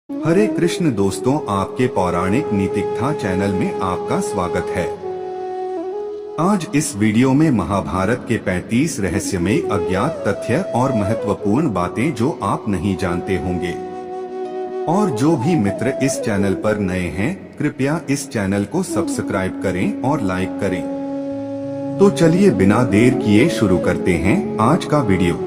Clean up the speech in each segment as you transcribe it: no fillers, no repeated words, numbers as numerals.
हरे कृष्ण दोस्तों, आपके पौराणिक नीतिकथा चैनल में आपका स्वागत है। आज इस वीडियो में महाभारत के 35 रहस्यमय अज्ञात तथ्य और महत्वपूर्ण बातें जो आप नहीं जानते होंगे। और जो भी मित्र इस चैनल पर नए हैं, कृपया इस चैनल को सब्सक्राइब करें और लाइक करें। तो चलिए बिना देर किए शुरू करते हैं आज का वीडियो।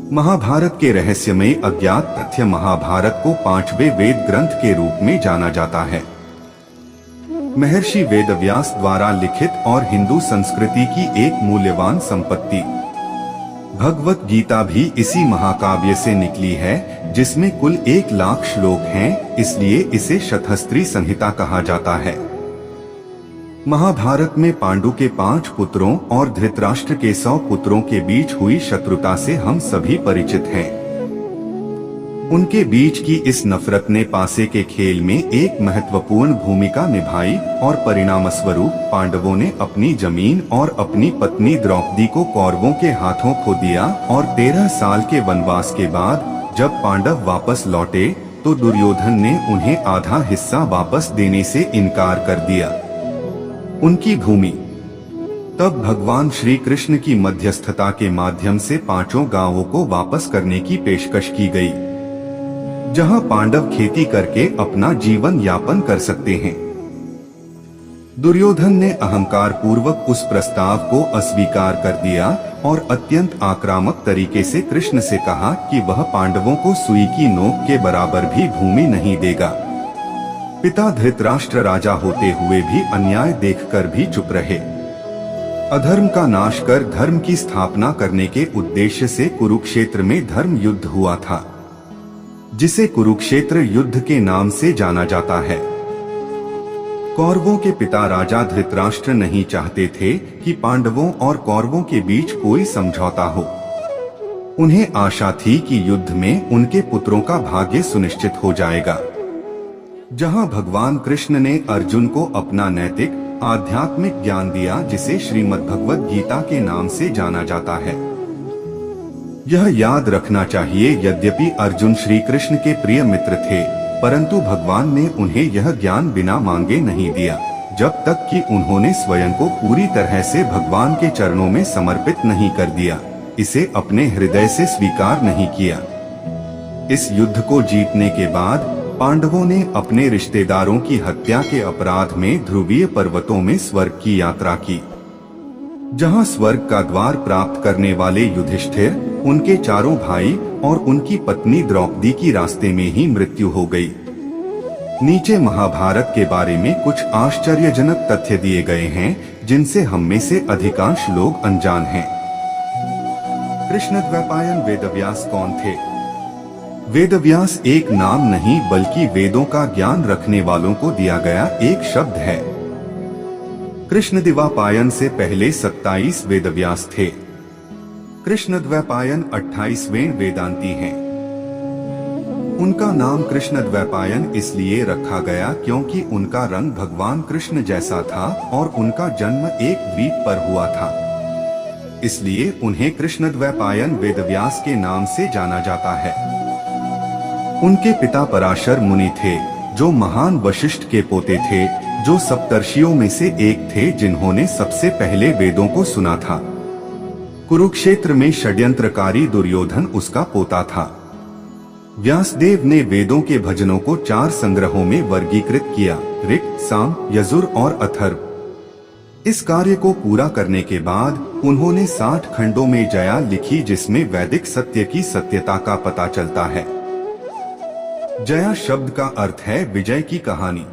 महाभारत के रहस्यमय अज्ञात तथ्य। महाभारत को 5वें वेद ग्रंथ के रूप में जाना जाता है। महर्षि वेदव्यास द्वारा लिखित और हिंदू संस्कृति की एक मूल्यवान संपत्ति। भगवत गीता भी इसी महाकाव्य से निकली है, जिसमें कुल 1,00,000 श्लोक हैं, इसलिए इसे शतहस्त्री संहिता कहा जाता है। महाभारत में पांडु के 5 पुत्रों और धृतराष्ट्र के 100 पुत्रों के बीच हुई शत्रुता से हम सभी परिचित हैं। उनके बीच की इस नफरत ने पासे के खेल में एक महत्वपूर्ण भूमिका निभाई और परिणामस्वरूप पांडवों ने अपनी जमीन और अपनी पत्नी द्रौपदी को कौरवों के हाथों खो दिया। और 13 साल के वनवास के बाद जब पांडव वापस लौटे तो दुर्योधन ने उन्हें आधा हिस्सा वापस देने से इनकार कर दिया, उनकी भूमि। तब भगवान श्री कृष्ण की मध्यस्थता के माध्यम से 5 गांवों को वापस करने की पेशकश की गई, जहां पांडव खेती करके अपना जीवन यापन कर सकते हैं। दुर्योधन ने अहंकार पूर्वक उस प्रस्ताव को अस्वीकार कर दिया और अत्यंत आक्रामक तरीके से कृष्ण से कहा कि वह पांडवों को सुई की नोक के बराबर भी भूमि नहीं देगा। पिता धृतराष्ट्र राजा होते हुए भी अन्याय देखकर भी चुप रहे। अधर्म का नाश कर धर्म की स्थापना करने के उद्देश्य से कुरुक्षेत्र में धर्म युद्ध हुआ था, जिसे कुरुक्षेत्र युद्ध के नाम से जाना जाता है। कौरवों के पिता राजा धृतराष्ट्र नहीं चाहते थे कि पांडवों और कौरवों के बीच कोई समझौता हो। उन्हें आशा थी कि युद्ध में उनके पुत्रों का भाग्य सुनिश्चित हो जाएगा। जहां भगवान कृष्ण ने अर्जुन को अपना नैतिक आध्यात्मिक ज्ञान दिया, जिसे श्रीमद् भगवद गीता के नाम से जाना जाता है। यह याद रखना चाहिए, यद्यपि अर्जुन श्री कृष्ण के प्रिय मित्र थे, परंतु भगवान ने उन्हें यह ज्ञान बिना मांगे नहीं दिया, जब तक कि उन्होंने स्वयं को पूरी तरह से भगवान के चरणों में समर्पित नहीं कर दिया, इसे अपने हृदय से स्वीकार नहीं किया। इस युद्ध को जीतने के बाद पांडवों ने अपने रिश्तेदारों की हत्या के अपराध में ध्रुवीय पर्वतों में स्वर्ग की यात्रा की, जहां स्वर्ग का द्वार प्राप्त करने वाले युधिष्ठिर, उनके 4 भाई और उनकी पत्नी द्रौपदी की रास्ते में ही मृत्यु हो गई। नीचे महाभारत के बारे में कुछ आश्चर्यजनक तथ्य दिए गए हैं, जिनसे हम में से अधिकांश लोग अनजान हैं। कृष्णद्वैपायन वेदव्यास कौन थे? वेदव्यास एक नाम नहीं, बल्कि वेदों का ज्ञान रखने वालों को दिया गया एक शब्द है। कृष्णद्वैपायन से पहले 27 वेदव्यास थे। कृष्णद्वैपायन 28वें वेदांती हैं। उनका नाम कृष्णद्वैपायन इसलिए रखा गया क्योंकि उनका रंग भगवान कृष्ण जैसा था और उनका जन्म एक द्वीप पर हुआ था, इसलिए उन्हें कृष्णद्वैपायन वेदव्यास के नाम से जाना जाता है। उनके पिता पराशर मुनि थे, जो महान वशिष्ठ के पोते थे, जो सप्तर्षियों में से एक थे जिन्होंने सबसे पहले वेदों को सुना था। कुरुक्षेत्र में षड्यंत्रकारी दुर्योधन उसका पोता था। व्यासदेव ने वेदों के भजनों को 4 संग्रहों में वर्गीकृत किया, ऋक्, साम, यजुर और अथर्व। इस कार्य को पूरा करने के बाद उन्होंने 60 खंडों में जया लिखी, जिसमें वैदिक सत्य की सत्यता का पता चलता है। जया शब्द का अर्थ है विजय की कहानी।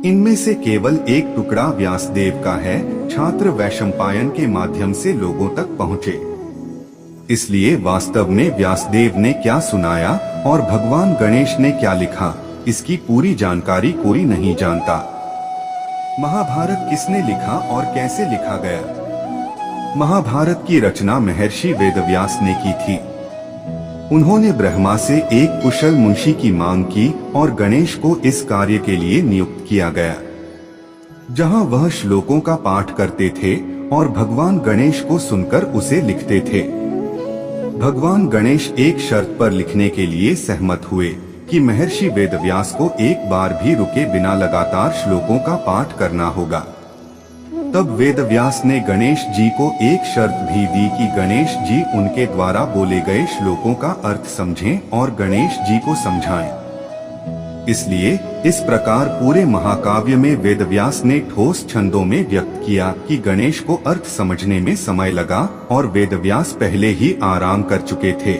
इनमें से केवल एक टुकड़ा व्यासदेव का है। छात्र वैशंपायन के माध्यम से लोगों तक पहुँचे, इसलिए वास्तव में व्यासदेव ने क्या सुनाया और भगवान गणेश ने क्या लिखा, इसकी पूरी जानकारी कोई नहीं जानता। महाभारत किसने लिखा और कैसे लिखा गया? महाभारत की रचना महर्षि वेदव्यास ने की थी। उन्होंने ब्रह्मा से एक कुशल मुंशी की मांग की और गणेश को इस कार्य के लिए नियुक्त किया गया, जहां वह श्लोकों का पाठ करते थे और भगवान गणेश को सुनकर उसे लिखते थे। भगवान गणेश एक शर्त पर लिखने के लिए सहमत हुए कि महर्षि वेदव्यास को एक बार भी रुके बिना लगातार श्लोकों का पाठ करना होगा। तब वेदव्यास ने गणेश जी को एक शर्त भी दी कि गणेश जी उनके द्वारा बोले गए श्लोकों का अर्थ समझें और गणेश जी को समझाएं। इसलिए इस प्रकार पूरे महाकाव्य में वेदव्यास ने ठोस छंदों में व्यक्त किया कि गणेश को अर्थ समझने में समय लगा और वेदव्यास पहले ही आराम कर चुके थे।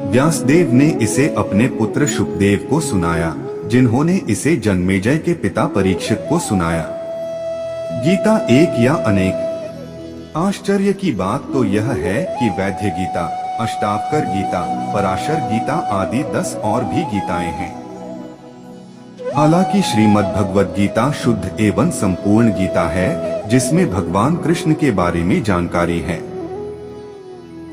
व्यासदेव ने इसे अपने पुत्र शुकदेव को सुनाया, जिन्होंने इसे जन्मेजय के पिता परीक्षित को सुनाया। गीता एक या अनेक। आश्चर्य की बात तो यह है कि वैद्य गीता, अष्टावकर गीता, पराशर गीता आदि 10 और भी गीताएं हैं। हालांकि श्रीमद् भगवद गीता शुद्ध एवं संपूर्ण गीता है, जिसमें भगवान कृष्ण के बारे में जानकारी है।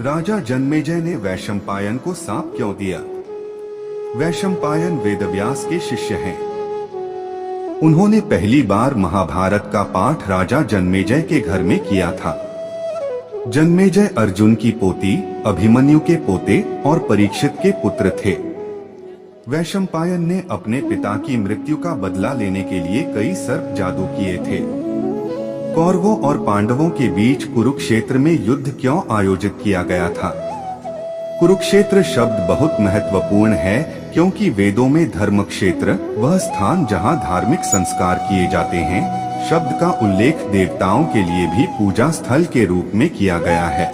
राजा जन्मेजय ने वैशंपायन को शाप क्यों दिया? वैशंपायन वेदव्यास के शिष्य हैं। उन्होंने पहली बार महाभारत का पाठ राजा जन्मेजय के घर में किया था। जन्मेजय अर्जुन की पोती, अभिमन्यु के पोते और परीक्षित के पुत्र थे। वैशंपायन ने अपने पिता की मृत्यु का बदला लेने के लिए कई सर्प जादू किए थे। कौरवों और पांडवों के बीच कुरुक्षेत्र में युद्ध क्यों आयोजित किया गया था? कुरुक्षेत्र शब्द बहुत महत्वपूर्ण है, क्योंकि वेदों में धर्म क्षेत्र, वह स्थान जहां धार्मिक संस्कार किए जाते हैं, शब्द का उल्लेख देवताओं के लिए भी पूजा स्थल के रूप में किया गया है।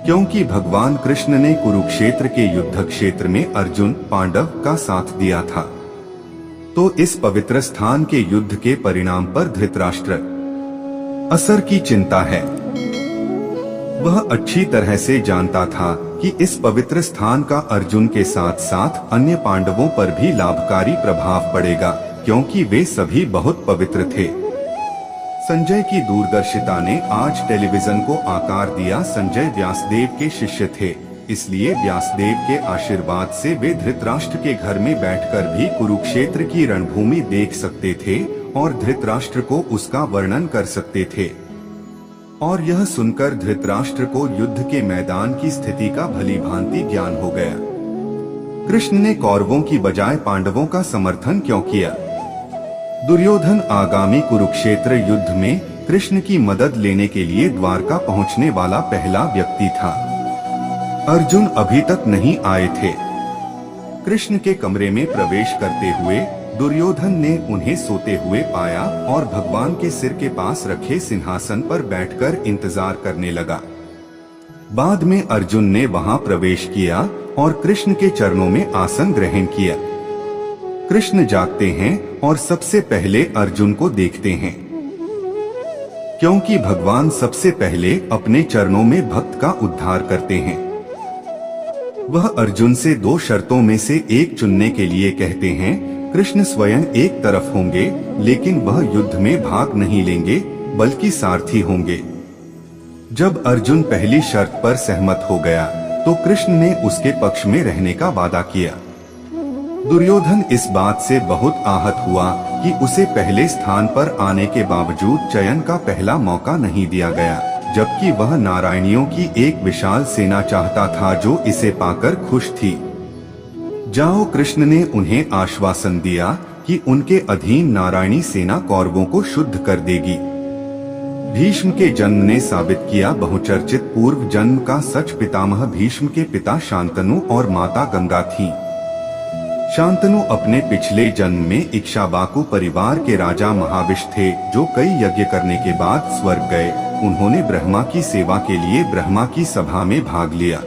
क्योंकि भगवान कृष्ण ने कुरुक्षेत्र के युद्ध क्षेत्र में अर्जुन, पांडव का साथ दिया था, तो इस पवित्र स्थान के युद्ध के परिणाम पर धृतराष्ट्र असर की चिंता है। वह अच्छी तरह से जानता था कि इस पवित्र स्थान का अर्जुन के साथ साथ अन्य पांडवों पर भी लाभकारी प्रभाव पड़ेगा, क्योंकि वे सभी बहुत पवित्र थे। संजय की दूरदर्शिता ने आज टेलीविजन को आकार दिया। संजय व्यासदेव के शिष्य थे, इसलिए व्यासदेव के आशीर्वाद से वे धृतराष्ट्र के घर में बैठकर भी कुरुक्षेत्र की रणभूमि देख सकते थे और धृतराष्ट्र को उसका वर्णन कर सकते थे। और यह सुनकर धृतराष्ट्र को युद्ध के मैदान की स्थिति का भली भांति ज्ञान हो गया। कृष्ण ने कौरवों की बजाय पांडवों का समर्थन क्यों किया? दुर्योधन आगामी कुरुक्षेत्र युद्ध में कृष्ण की मदद लेने के लिए द्वारका पहुंचने वाला पहला व्यक्ति था। अर्जुन अभी तक नहीं आए थे। कृष्ण के कमरे में प्रवेश करते हुए दुर्योधन ने उन्हें सोते हुए पाया और भगवान के सिर के पास रखे सिंहासन पर बैठकर इंतजार करने लगा। बाद में अर्जुन ने वहां प्रवेश किया और कृष्ण के चरणों में आसन ग्रहण किया। कृष्ण जागते हैं और सबसे पहले अर्जुन को देखते हैं, क्योंकि भगवान सबसे पहले अपने चरणों में भक्त का उद्धार करते हैं। वह अर्जुन से 2 शर्तों में से एक चुनने के लिए कहते हैं। कृष्ण स्वयं एक तरफ होंगे, लेकिन वह युद्ध में भाग नहीं लेंगे, बल्कि सारथी होंगे। जब अर्जुन पहली शर्त पर सहमत हो गया, तो कृष्ण ने उसके पक्ष में रहने का वादा किया। दुर्योधन इस बात से बहुत आहत हुआ कि उसे पहले स्थान पर आने के बावजूद चयन का पहला मौका नहीं दिया गया, जबकि वह नारायणियों की एक विशाल सेना चाहता था जो इसे पाकर खुश थी। जाओ, कृष्ण ने उन्हें आश्वासन दिया कि उनके अधीन नारायणी सेना कौरवों को शुद्ध कर देगी। भीष्म के जन्म ने साबित किया बहुचर्चित पूर्व जन्म का सच। पितामह भीष्म के पिता शांतनु और माता गंगा थीं। शांतनु अपने पिछले जन्म में इक्ष्वाकु परिवार के राजा महाविष थे, जो कई यज्ञ करने के बाद स्वर्ग गए। उन्होंने ब्रह्मा की सेवा के लिए ब्रह्मा की सभा में भाग लिया।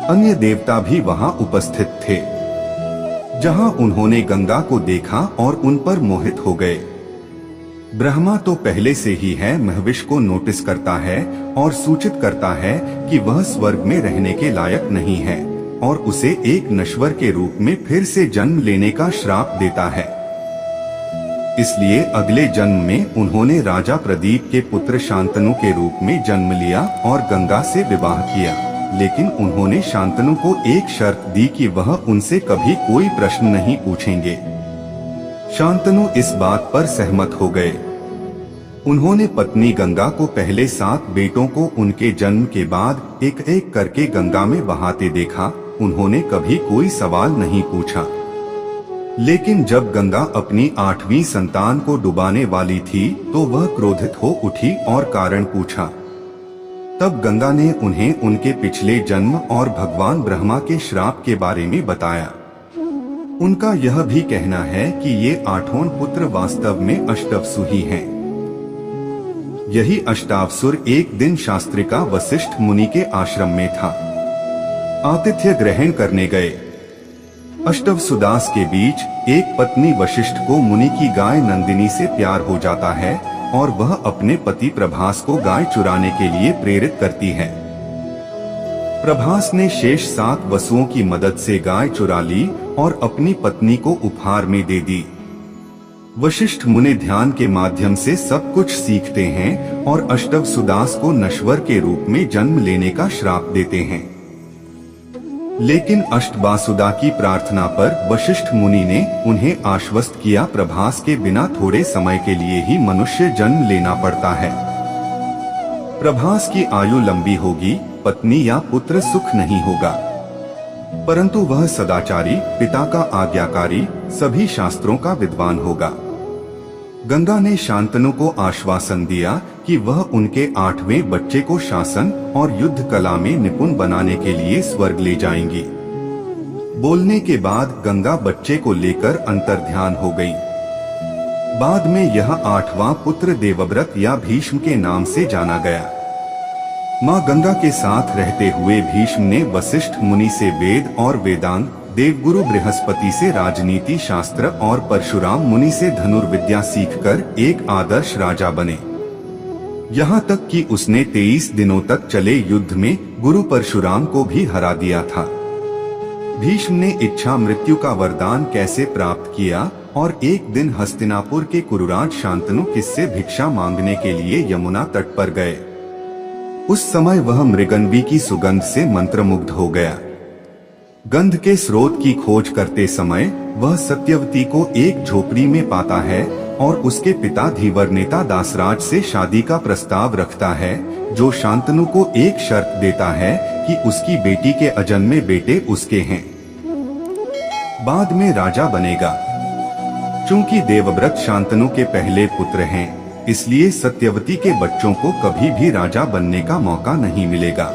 अन्य देवता भी वहां उपस्थित थे, जहां उन्होंने गंगा को देखा और उन पर मोहित हो गए। ब्रह्मा तो पहले से ही है महविष को नोटिस करता है और सूचित करता है कि वह स्वर्ग में रहने के लायक नहीं है और उसे एक नश्वर के रूप में फिर से जन्म लेने का श्राप देता है। इसलिए अगले जन्म में उन्होंने राजा प्रदीप के पुत्र शांतनु के रूप में जन्म लिया और गंगा से विवाह किया। लेकिन उन्होंने शांतनु को एक शर्त दी कि वह उनसे कभी कोई प्रश्न नहीं पूछेंगे। शांतनु इस बात पर सहमत हो गए। उन्होंने पत्नी गंगा को पहले 7 बेटों को उनके जन्म के बाद एक एक करके गंगा में बहाते देखा, उन्होंने कभी कोई सवाल नहीं पूछा। लेकिन जब गंगा अपनी 8वीं संतान को डुबाने वाली थी तो वह क्रोधित हो उठी और कारण पूछा। तब गंगा ने उन्हें उनके पिछले जन्म और भगवान ब्रह्मा के श्राप के बारे में बताया। उनका यह भी कहना है कि ये 8 पुत्र वास्तव में अष्टवसु ही हैं। यही अष्टावसुर एक दिन शास्त्रिका वशिष्ठ मुनि के आश्रम में था। आतिथ्य ग्रहण करने गए। अष्टवसुदास के बीच एक पत्नी वशिष्ठ को मुनि की गाय नंदिनी से प्यार हो जाता है और वह अपने पति प्रभास को गाय चुराने के लिए प्रेरित करती है। प्रभास ने शेष 7 वसुओं की मदद से गाय चुरा ली और अपनी पत्नी को उपहार में दे दी। वशिष्ठ मुनि ध्यान के माध्यम से सब कुछ सीखते हैं और अष्टवसुदास को नश्वर के रूप में जन्म लेने का श्राप देते हैं। लेकिन अष्टवासुदा की प्रार्थना पर वशिष्ठ मुनि ने उन्हें आश्वस्त किया, प्रभास के बिना थोड़े समय के लिए ही मनुष्य जन्म लेना पड़ता है। प्रभास की आयु लंबी होगी, पत्नी या पुत्र सुख नहीं होगा, परंतु वह सदाचारी, पिता का आज्ञाकारी, सभी शास्त्रों का विद्वान होगा। गंगा ने शांतनु को आश्वासन दिया कि वह उनके 8वें बच्चे को शासन और युद्ध कला में निपुण बनाने के लिए स्वर्ग ले जाएंगी। बोलने के बाद गंगा बच्चे को लेकर अंतर्ध्यान हो गई। बाद में यह 8वां पुत्र देवव्रत या भीष्म के नाम से जाना गया। माँ गंगा के साथ रहते हुए भीष्म ने वशिष्ठ मुनि से वेद और वेदांग, देवगुरु बृहस्पति से राजनीति शास्त्र और परशुराम मुनि से धनुर्विद्या सीखकर एक आदर्श राजा बने। यहाँ तक कि उसने 23 दिनों तक चले युद्ध में गुरु परशुराम को भी हरा दिया था। भीष्म ने इच्छा मृत्यु का वरदान कैसे प्राप्त किया और एक दिन हस्तिनापुर के कुरुराज शांतनु किससे भिक्षा मांगने के लिए यमुना तट पर गए। उस समय वह मृगन्वी की सुगंध से मंत्रमुग्ध हो गया। गंध के स्रोत की खोज करते समय वह सत्यवती को एक झोपड़ी में पाता है और उसके पिता धीवर नेता दासराज से शादी का प्रस्ताव रखता है, जो शांतनु को एक शर्त देता है कि उसकी बेटी के अजन्मे बेटे उसके हैं, बाद में राजा बनेगा। चूंकि देवव्रत शांतनु के पहले पुत्र हैं, इसलिए सत्यवती के बच्चों को कभी भी राजा बनने का मौका नहीं मिलेगा।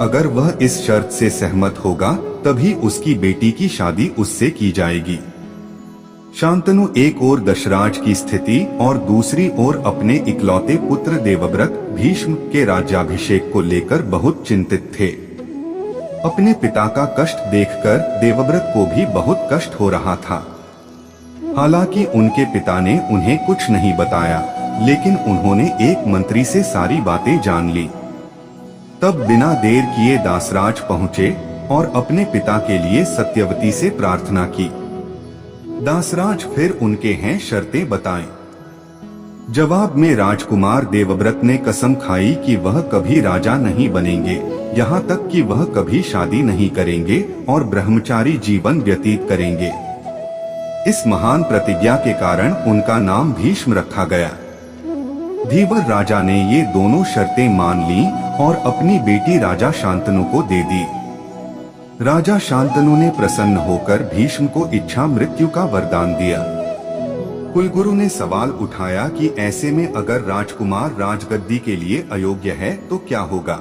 अगर वह इस शर्त से सहमत होगा तभी उसकी बेटी की शादी उससे की जाएगी। शांतनु एक ओर दशराज की स्थिति और दूसरी ओर अपने इकलौते पुत्र देवव्रत भीष्म के राज्याभिषेक को लेकर बहुत चिंतित थे। अपने पिता का कष्ट देखकर देवव्रत को भी बहुत कष्ट हो रहा था। हालांकि उनके पिता ने उन्हें कुछ नहीं बताया, लेकिन उन्होंने एक मंत्री से सारी बातें जान ली। तब बिना देर किए दासराज पहुँचे और अपने पिता के लिए सत्यवती से प्रार्थना की। दासराज फिर उनके हैं शर्तें बताएं। जवाब में राजकुमार देवव्रत ने कसम खाई कि वह कभी राजा नहीं बनेंगे, यहाँ तक कि वह कभी शादी नहीं करेंगे और ब्रह्मचारी जीवन व्यतीत करेंगे। इस महान प्रतिज्ञा के कारण उनका नाम भीष्म रखा गया। धीवर राजा ने ये दोनों शर्तें मान ली और अपनी बेटी राजा शांतनु को दे दी। राजा शांतनु ने प्रसन्न होकर भीष्म को इच्छा मृत्यु का वरदान दिया। कुलगुरु ने सवाल उठाया कि ऐसे में अगर राजकुमार राजगद्दी के लिए अयोग्य है तो क्या होगा।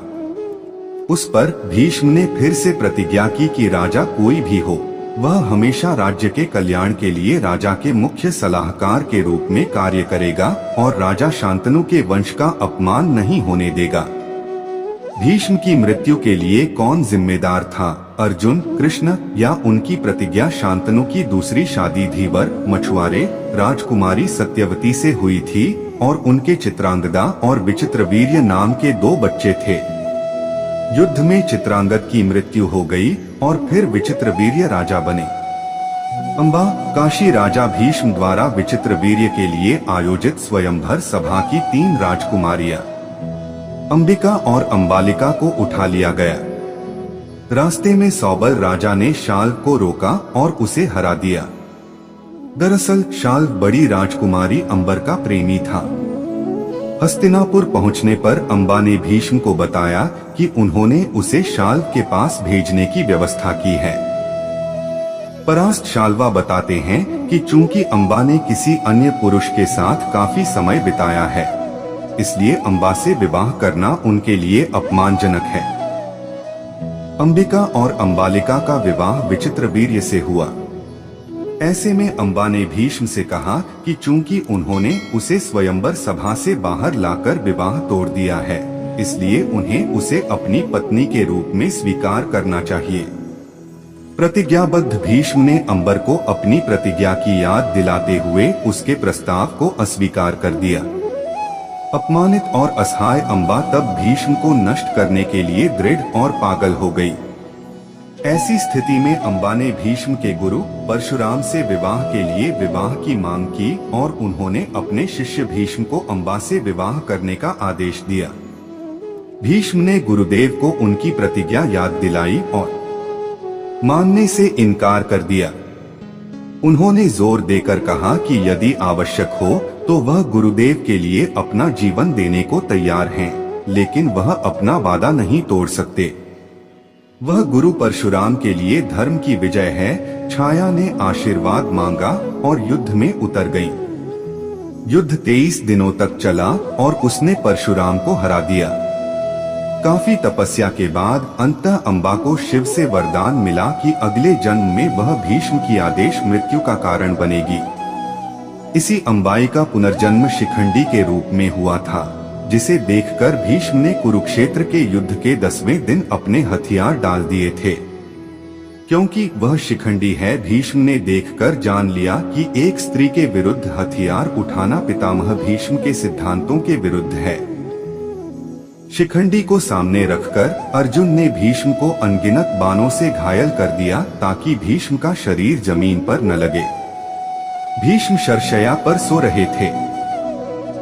उस पर भीष्म ने फिर से प्रतिज्ञा की कि राजा कोई भी हो, वह हमेशा राज्य के कल्याण के लिए राजा के मुख्य सलाहकार के रूप में कार्य करेगा और राजा शांतनु के वंश का अपमान नहीं होने देगा। भीष्म की मृत्यु के लिए कौन जिम्मेदार था, अर्जुन, कृष्ण या उनकी प्रतिज्ञा? शांतनु की दूसरी शादी धीवर मछुआरे राजकुमारी सत्यवती से हुई थी और उनके चित्रांगदा और विचित्रवीर्य नाम के 2 बच्चे थे। युद्ध में चित्रांगद की मृत्यु हो गई और फिर विचित्रवीर्य राजा बने। अंबा, काशी राजा भीष्म द्वारा विचित्रवीर्य के लिए आयोजित स्वयंवर सभा की 3 राजकुमारियां अंबिका और अंबालिका को उठा लिया गया। रास्ते में सौबल राजा ने शाल्व को रोका और उसे हरा दिया। दरअसल शाल्व बड़ी राजकुमारी अंबर का प्रेमी था। हस्तिनापुर पहुंचने पर अम्बा ने भीष्म को बताया कि उन्होंने उसे शाल्व के पास भेजने की व्यवस्था की है। परास्त शाल्वा बताते हैं कि चूंकि अम्बा ने किसी अन्य पुरुष के साथ काफी समय बिताया है, इसलिए अम्बा से विवाह करना उनके लिए अपमानजनक है। अंबिका और अंबालिका का विवाह विचित्रवीर्य से हुआ। ऐसे में अम्बा ने भीष्म से कहा कि चूंकि उन्होंने उसे स्वयंवर सभा से बाहर लाकर विवाह तोड़ दिया है, इसलिए उन्हें उसे अपनी पत्नी के रूप में स्वीकार करना चाहिए। प्रतिज्ञाबद्ध भीष्म ने अंबर को अपनी प्रतिज्ञा की याद दिलाते हुए उसके प्रस्ताव को अस्वीकार कर दिया। अपमानित और असहाय अम्बा तब भीष्म को नष्ट करने के लिए दृढ़ और पागल हो गई। ऐसी स्थिति में अम्बा ने भीष्म के गुरु परशुराम से विवाह के लिए विवाह की मांग की और उन्होंने अपने शिष्य भीष्म को अम्बा से विवाह करने का आदेश दिया। भीष्म ने गुरुदेव को उनकी प्रतिज्ञा याद दिलाई और मानने से इनकार कर दिया। उन्होंने जोर देकर कहा कि यदि आवश्यक हो तो वह गुरुदेव के लिए अपना जीवन देने को तैयार हैं, लेकिन वह अपना वादा नहीं तोड़ सकते। वह गुरु परशुराम के लिए धर्म की विजय है। छाया ने आशीर्वाद मांगा और युद्ध में उतर गई। युद्ध 23 दिनों तक चला और उसने परशुराम को हरा दिया। काफी तपस्या के बाद अंततः अम्बा को शिव से वरदान मिला कि अगले जन्म में वह भीष्म की आदेश मृत्यु का कारण बनेगी। इसी अम्बाई का पुनर्जन्म शिखंडी के रूप में हुआ था, जिसे देखकर भीष्म ने कुरुक्षेत्र के युद्ध के 10वें दिन अपने हथियार डाल दिए थे। क्योंकि वह शिखंडी है, भीष्म ने देखकर जान लिया कि एक स्त्री के विरुद्ध हथियार उठाना पितामह भीष्म के सिद्धांतों के विरुद्ध है। शिखंडी को सामने रखकर अर्जुन ने भीष्म को अनगिनत बाणों से घायल कर दिया ताकि भीष्म का शरीर जमीन पर न लगे। भीष्म शरशय्या पर सो रहे थे,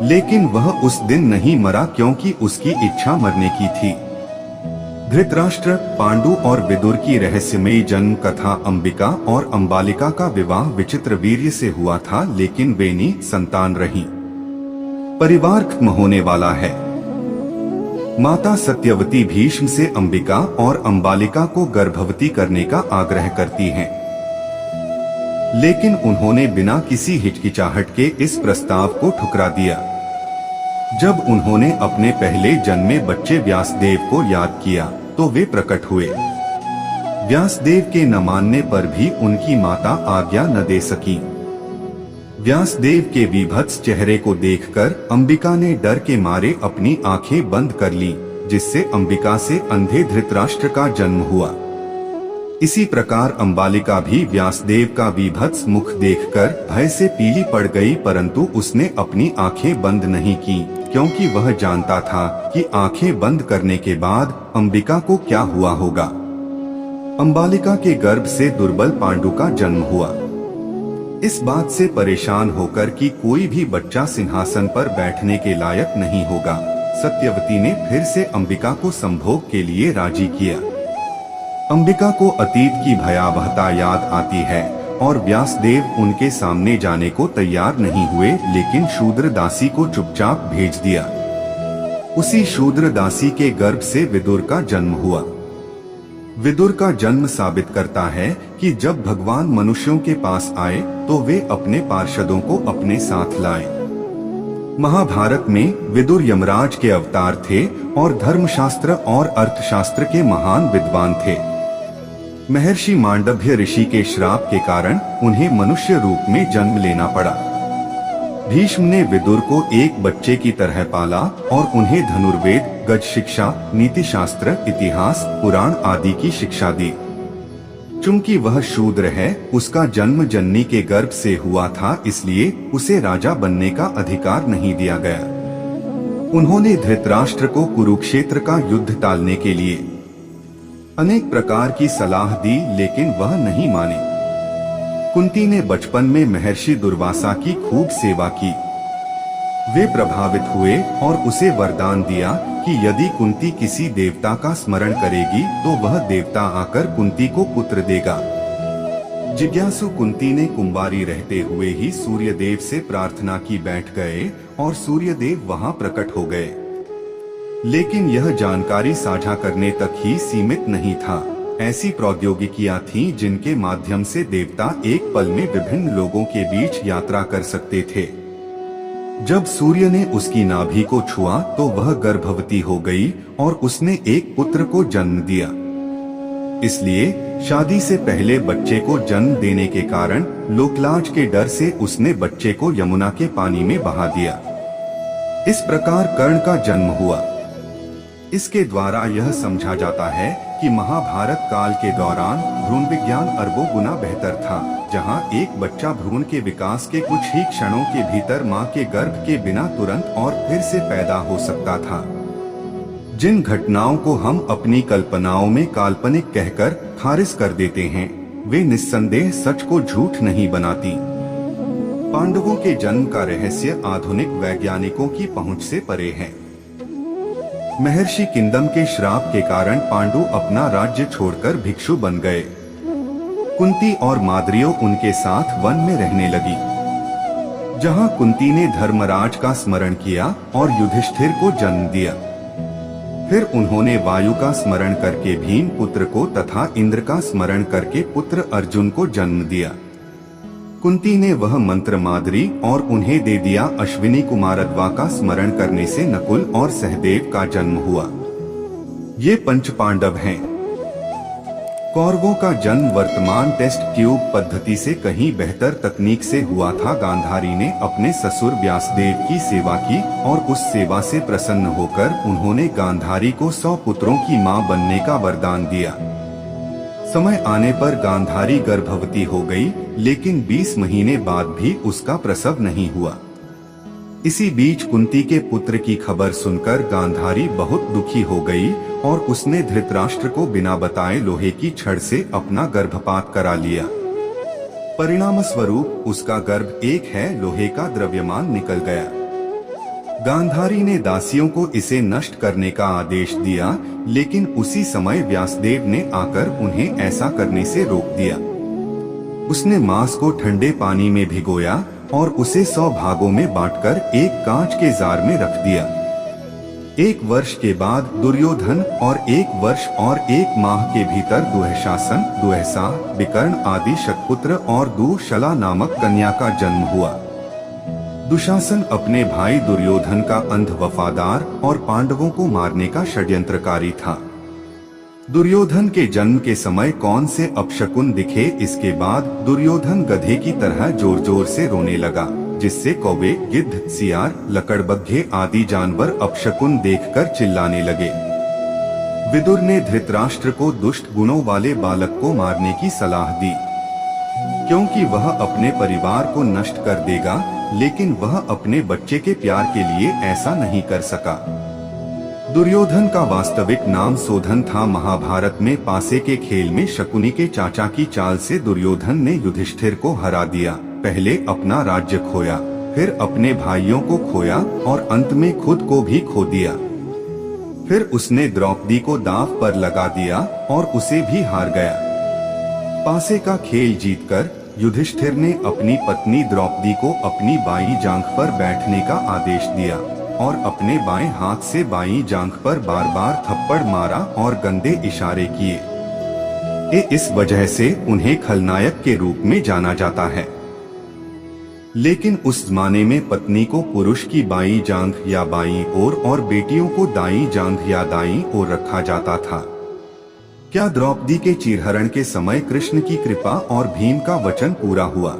लेकिन वह उस दिन नहीं मरा क्योंकि उसकी इच्छा मरने की थी। धृतराष्ट्र, पांडु और विदुर की रहस्यमयी जन्म कथा। अंबिका और अंबालिका का विवाह विचित्रवीर्य से हुआ था, लेकिन वे निसंतान रहीं। परिवार खत्म होने वाला है। माता सत्यवती भीष्म से अंबिका और अंबालिका को गर्भवती करने का आग्रह करती हैं, लेकिन उन्होंने बिना किसी हिचकिचाहट के इस प्रस्ताव को ठुकरा दिया। जब उन्होंने अपने पहले जन्मे बच्चे व्यासदेव को याद किया तो वे प्रकट हुए। व्यासदेव के न मानने पर भी उनकी माता आज्ञा न दे सकी। व्यासदेव के विभत्स चेहरे को देखकर अंबिका ने डर के मारे अपनी आंखें बंद कर ली, जिससे अंबिका से अंधे धृतराष्ट्र का जन्म हुआ। इसी प्रकार अंबालिका भी व्यासदेव का विभत्स मुख देखकर भय से पीली पड़ गई, परंतु उसने अपनी आंखें बंद नहीं की, क्योंकि वह जानता था कि आंखें बंद करने के बाद अंबिका को क्या हुआ होगा। अंबालिका के गर्भ से दुर्बल पांडु का जन्म हुआ। इस बात से परेशान होकर कि कोई भी बच्चा सिंहासन पर बैठने के लायक नहीं होगा, सत्यवती ने फिर से अंबिका को संभोग के लिए राजी किया। अंबिका को अतीत की भयावहता याद आती है और व्यासदेव उनके सामने जाने को तैयार नहीं हुए, लेकिन शूद्र दासी को चुपचाप भेज दिया। उसी शूद्र दासी के गर्भ से विदुर का जन्म हुआ। विदुर का जन्म साबित करता है कि जब भगवान मनुष्यों के पास आए तो वे अपने पार्षदों को अपने साथ लाए। महाभारत में विदुर यमराज के अवतार थे और धर्मशास्त्र और अर्थशास्त्र के महान विद्वान थे। महर्षि मांडव्य ऋषि के श्राप के कारण उन्हें मनुष्य रूप में जन्म लेना पड़ा। भीष्म ने विदुर को एक बच्चे की तरह पाला और उन्हें धनुर्वेद, गज शिक्षा, नीति शास्त्र, इतिहास, पुराण आदि की शिक्षा दी। चूंकि वह शूद्र है, उसका जन्म जननी के गर्भ से हुआ था, इसलिए उसे राजा बनने का अधिकार नहीं दिया गया। उन्होंने धृतराष्ट्र को कुरुक्षेत्र का युद्ध टालने के लिए अनेक प्रकार की सलाह दी, लेकिन वह नहीं माने। कुंती ने बचपन में महर्षि दुर्वासा की खूब सेवा की। वे प्रभावित हुए और उसे वरदान दिया कि यदि कुंती किसी देवता का स्मरण करेगी तो वह देवता आकर कुंती को पुत्र देगा। जिज्ञासु कुंती ने कुंवारी रहते हुए ही सूर्यदेव से प्रार्थना की बैठ गए और सूर्यदेव वहां प्रकट हो गए। लेकिन यह जानकारी साझा करने तक ही सीमित नहीं था। ऐसी प्रौद्योगिकियां थीं जिनके माध्यम से देवता एक पल में विभिन्न लोगों के बीच यात्रा कर सकते थे। जब सूर्य ने उसकी नाभि को छुआ तो वह गर्भवती हो गई और उसने एक पुत्र को जन्म दिया। इसलिए शादी से पहले बच्चे को जन्म देने के कारण लोकलाज के डर से उसने बच्चे को यमुना के पानी में बहा दिया। इस प्रकार कर्ण का जन्म हुआ। इसके द्वारा यह समझा जाता है कि महाभारत काल के दौरान भ्रूण विज्ञान अरबों गुना बेहतर था, जहां एक बच्चा भ्रूण के विकास के कुछ ही क्षणों के भीतर मां के गर्भ के बिना तुरंत और फिर से पैदा हो सकता था। जिन घटनाओं को हम अपनी कल्पनाओं में काल्पनिक कहकर खारिज कर देते हैं, वे निस्संदेह सच को झूठ नहीं बनाती। पांडवों के जन्म का रहस्य आधुनिक वैज्ञानिकों की पहुंच से परे है। महर्षि किंदम के श्राप के कारण पांडु अपना राज्य छोड़कर भिक्षु बन गए। कुंती और माद्रियों उनके साथ वन में रहने लगी, जहां कुंती ने धर्मराज का स्मरण किया और युधिष्ठिर को जन्म दिया। फिर उन्होंने वायु का स्मरण करके भीम पुत्र को तथा इंद्र का स्मरण करके पुत्र अर्जुन को जन्म दिया। कुंती ने वह मंत्र माद्री और उन्हें दे दिया। अश्विनी कुमारध्वा का स्मरण करने से नकुल और सहदेव का जन्म हुआ। ये पंच पांडव हैं। कौरवों का जन्म वर्तमान टेस्ट ट्यूब पद्धति से कहीं बेहतर तकनीक से हुआ था। गांधारी ने अपने ससुर व्यासदेव की सेवा की और उस सेवा से प्रसन्न होकर उन्होंने गांधारी को 100 पुत्रों की मां बनने का वरदान दिया। समय आने पर गांधारी गर्भवती हो गई, लेकिन 20 महीने बाद भी उसका प्रसव नहीं हुआ। इसी बीच कुंती के पुत्र की खबर सुनकर गांधारी बहुत दुखी हो गई और उसने धृतराष्ट्र को बिना बताए लोहे की छड़ से अपना गर्भपात करा लिया। परिणाम स्वरूप उसका गर्भ एक है लोहे का द्रव्यमान निकल गया। गांधारी ने दासियों को इसे नष्ट करने का आदेश दिया, लेकिन उसी समय व्यासदेव ने आकर उन्हें ऐसा करने से रोक दिया। उसने मांस को ठंडे पानी में भिगोया और उसे 100 भागों में बांटकर एक कांच के जार में रख दिया। 1 वर्ष के बाद दुर्योधन और 1 वर्ष और 1 माह के भीतर दुःशासन, दुःसा, विकर्ण आदि शतपुत्र और दुःशला नामक कन्या का जन्म हुआ। दुशासन अपने भाई दुर्योधन का अंध वफादार और पांडवों को मारने का षड्यंत्रकारी था। दुर्योधन के जन्म के समय कौन से अपशकुन दिखे, इसके बाद दुर्योधन गधे की तरह जोर जोर से रोने लगा, जिससे कौवे, गिद्ध, सियार, लकड़बग्घे आदि जानवर अपशकुन देखकर चिल्लाने लगे। विदुर ने धृतराष्ट्र को दुष्ट गुणों वाले बालक को मारने की सलाह दी, क्योंकि वह अपने परिवार को नष्ट कर देगा, लेकिन वह अपने बच्चे के प्यार के लिए ऐसा नहीं कर सका। दुर्योधन का वास्तविक नाम शोधन था। महाभारत में पासे के खेल में शकुनी के चाचा की चाल से दुर्योधन ने युधिष्ठिर को हरा दिया। पहले अपना राज्य खोया, फिर अपने भाइयों को खोया और अंत में खुद को भी खो दिया। फिर उसने द्रौपदी को दांव पर लगा दिया और उसे भी हार गया। पासे का खेल जीतकर युधिष्ठिर ने अपनी पत्नी द्रौपदी को अपनी बाईं जांघ पर बैठने का आदेश दिया और अपने बाएं हाथ से बाईं जांघ पर बार बार थप्पड़ मारा और गंदे इशारे किए। इस वजह से उन्हें खलनायक के रूप में जाना जाता है। लेकिन उस जमाने में पत्नी को पुरुष की बाईं जांघ या बाईं ओर और बेटियों को दाईं जांघ या दाईं ओर रखा जाता था। क्या द्रौपदी के चीरहरण के समय कृष्ण की कृपा और भीम का वचन पूरा हुआ?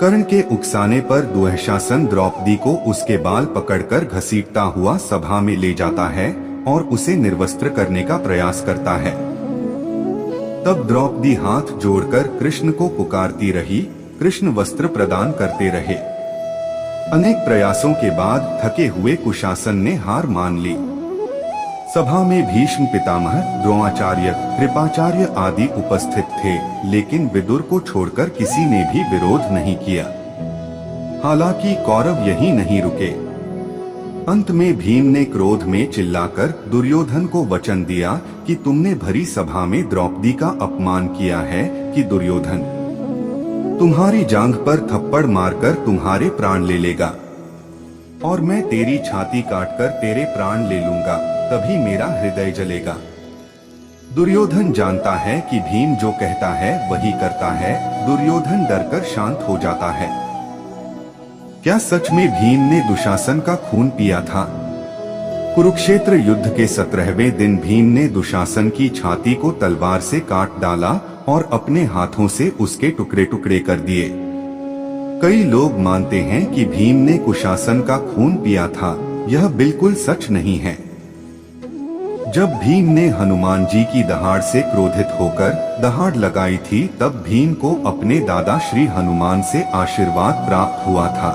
कर्ण के उकसाने पर दुःशासन द्रौपदी को उसके बाल पकड़कर घसीटता हुआ सभा में ले जाता है और उसे निर्वस्त्र करने का प्रयास करता है। तब द्रौपदी हाथ जोड़कर कृष्ण को पुकारती रही, कृष्ण वस्त्र प्रदान करते रहे। अनेक प्रयासों के बाद थके हुए कुशासन ने हार मान ली। सभा में भीष्म पितामह, द्रोणाचार्य, कृपाचार्य आदि उपस्थित थे, लेकिन विदुर को छोड़कर किसी ने भी विरोध नहीं किया। हालांकि कौरव यहीं नहीं रुके। अंत में भीम ने क्रोध में चिल्लाकर दुर्योधन को वचन दिया कि तुमने भरी सभा में द्रौपदी का अपमान किया है कि दुर्योधन तुम्हारी जांघ पर थप्पड़ मारकर तुम्हारे प्राण ले लेगा और मैं तेरी छाती काटकर तेरे प्राण ले लूंगा, तभी मेरा हृदय जलेगा। दुर्योधन जानता है कि भीम जो कहता है वही करता है। दुर्योधन डरकर शांत हो जाता है। क्या सच में भीम ने दुशासन का खून पिया था? कुरुक्षेत्र युद्ध के 17वें दिन भीम ने दुशासन की छाती को तलवार से काट डाला और अपने हाथों से उसके टुकड़े टुकड़े कर दिए। कई लोग मानते हैं कि भीम ने कुशासन का खून पिया था। यह बिल्कुल सच नहीं है। जब भीम ने हनुमान जी की दहाड़ से क्रोधित होकर दहाड़ लगाई थी, तब भीम को अपने दादा श्री हनुमान से आशीर्वाद प्राप्त हुआ था।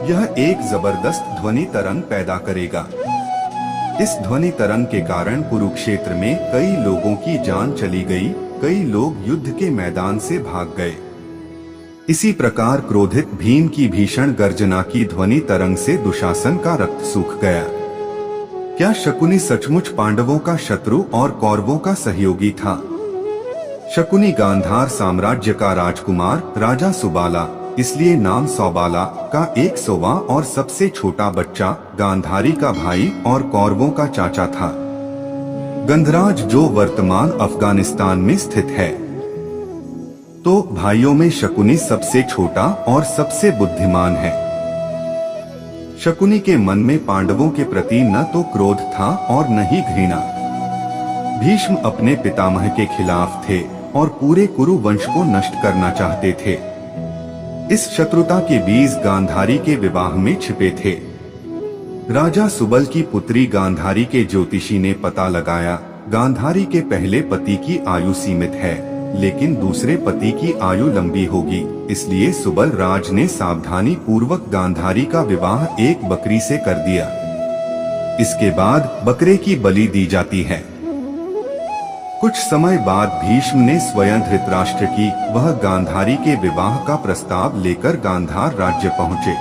यह एक जबरदस्त ध्वनि तरंग पैदा करेगा। इस ध्वनि तरंग के कारण कुरुक्षेत्र में कई लोगों की जान चली गई, कई लोग युद्ध के मैदान से भाग गए। इसी प्रकार क्रोधित भीम की भीषण गर्जना की ध्वनि तरंग से दुशासन का रक्त सूख गया। क्या शकुनी सचमुच पांडवों का शत्रु और कौरवों का सहयोगी था? शकुनी गांधार साम्राज्य का राजकुमार राजा सुबाला, इसलिए नाम सौबाला का 100वां और सबसे छोटा बच्चा, गांधारी का भाई और कौरवों का चाचा था। गंधराज जो वर्तमान अफगानिस्तान में स्थित है। तो भाइयों में शकुनी सबसे छोटा और सबसे बुद्धिमान है। शकुनी के मन में पांडवों के प्रति न तो क्रोध था और न ही घृणा। भीष्म अपने पितामह के खिलाफ थे और पूरे कुरु वंश को नष्ट करना चाहते थे। इस शत्रुता के बीज गांधारी के विवाह में छिपे थे। राजा सुबल की पुत्री गांधारी के ज्योतिषी ने पता लगाया, गांधारी के पहले पति की आयु सीमित है, लेकिन दूसरे पति की आयु लंबी होगी। इसलिए सुबल राज ने सावधानी पूर्वक गांधारी का विवाह एक बकरी से कर दिया। इसके बाद बकरे की बलि दी जाती है। कुछ समय बाद भीष्म ने स्वयं धृतराष्ट्र की वह गांधारी के विवाह का प्रस्ताव लेकर गांधार राज्य पहुँचे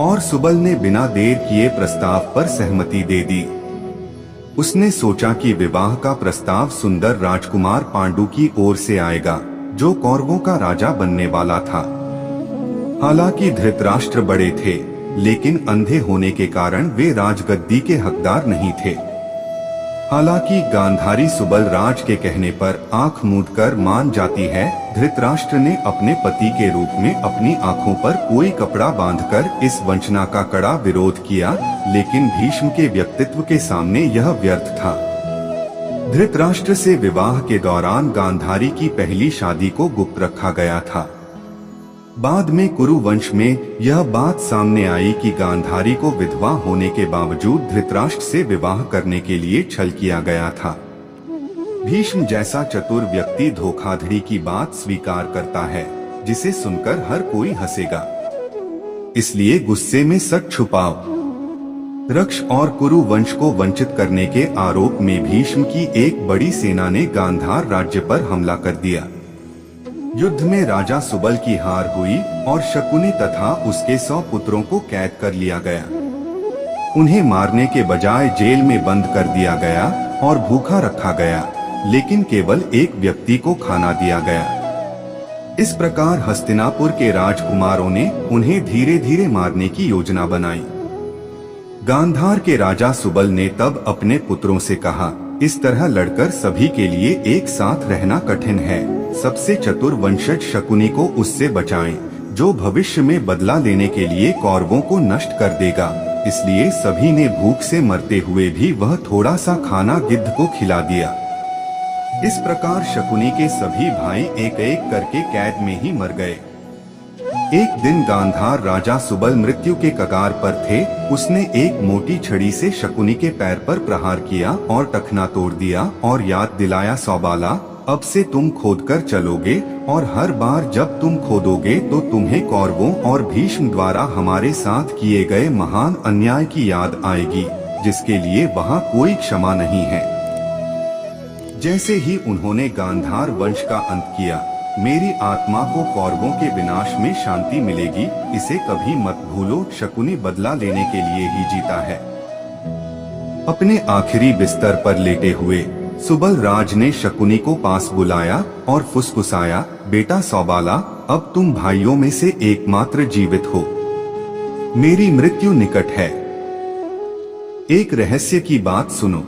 और सुबल ने बिना देर किए प्रस्ताव पर सहमति दे दी। उसने सोचा कि विवाह का प्रस्ताव सुंदर राजकुमार पांडु की ओर से आएगा, जो कौरवों का राजा बनने वाला था। हालांकि धृतराष्ट्र बड़े थे, लेकिन अंधे होने के कारण वे राजगद्दी के हकदार नहीं थे। हालांकि गांधारी सुबल राज के कहने पर आंख मूंदकर मान जाती है। धृतराष्ट्र ने अपने पति के रूप में अपनी आंखों पर कोई कपड़ा बांधकर इस वंचना का कड़ा विरोध किया, लेकिन भीष्म के व्यक्तित्व के सामने यह व्यर्थ था। धृतराष्ट्र से विवाह के दौरान गांधारी की पहली शादी को गुप्त रखा गया था। बाद में कुरु वंश में यह बात सामने आई कि गांधारी को विधवा होने के बावजूद धृतराष्ट्र से विवाह करने के लिए छल किया गया था। भीष्म जैसा चतुर व्यक्ति धोखाधड़ी की बात स्वीकार करता है, जिसे सुनकर हर कोई हंसेगा। इसलिए गुस्से में सच छुपाओ। रक्ष और कुरु वंश को वंचित करने के आरोप में भीष्म की एक बड़ी सेना ने गांधार राज्य पर हमला कर दिया। युद्ध में राजा सुबल की हार हुई और शकुनी तथा उसके 100 पुत्रों को कैद कर लिया गया। उन्हें मारने के बजाय जेल में बंद कर दिया गया और भूखा रखा गया, लेकिन केवल एक व्यक्ति को खाना दिया गया। इस प्रकार हस्तिनापुर के राजकुमारों ने उन्हें धीरे धीरे मारने की योजना बनाई। गांधार के राजा सुबल ने तब अपने पुत्रों से कहा, इस तरह लड़कर सभी के लिए एक साथ रहना कठिन है। सबसे चतुर वंशज शकुनी को उससे बचाएं, जो भविष्य में बदला लेने के लिए कौरवों को नष्ट कर देगा। इसलिए सभी ने भूख से मरते हुए भी वह थोड़ा सा खाना गिद्ध को खिला दिया। इस प्रकार शकुनी के सभी भाई एक एक करके कैद में ही मर गए। एक दिन गांधार राजा सुबल मृत्यु के कगार पर थे। उसने एक मोटी छड़ी से शकुनी के पैर पर प्रहार किया और टखना तोड़ दिया और याद दिलाया, सौबाला, अब से तुम खोदकर चलोगे और हर बार जब तुम खोदोगे तो तुम्हें कौरवों और भीष्म द्वारा हमारे साथ किए गए महान अन्याय की याद आएगी, जिसके लिए वहाँ कोई क्षमा नहीं है। जैसे ही उन्होंने गांधार वंश का अंत किया, मेरी आत्मा को कौरवों के विनाश में शांति मिलेगी, इसे कभी मत भूलो। शकुनी बदला लेने के लिए ही जीता है। अपने आखिरी बिस्तर पर लेटे हुए सुबल राज ने शकुनी को पास बुलाया और फुसफुसाया, बेटा सौबाला, अब तुम भाइयों में से एकमात्र जीवित हो। मेरी मृत्यु निकट है। एक रहस्य की बात सुनो।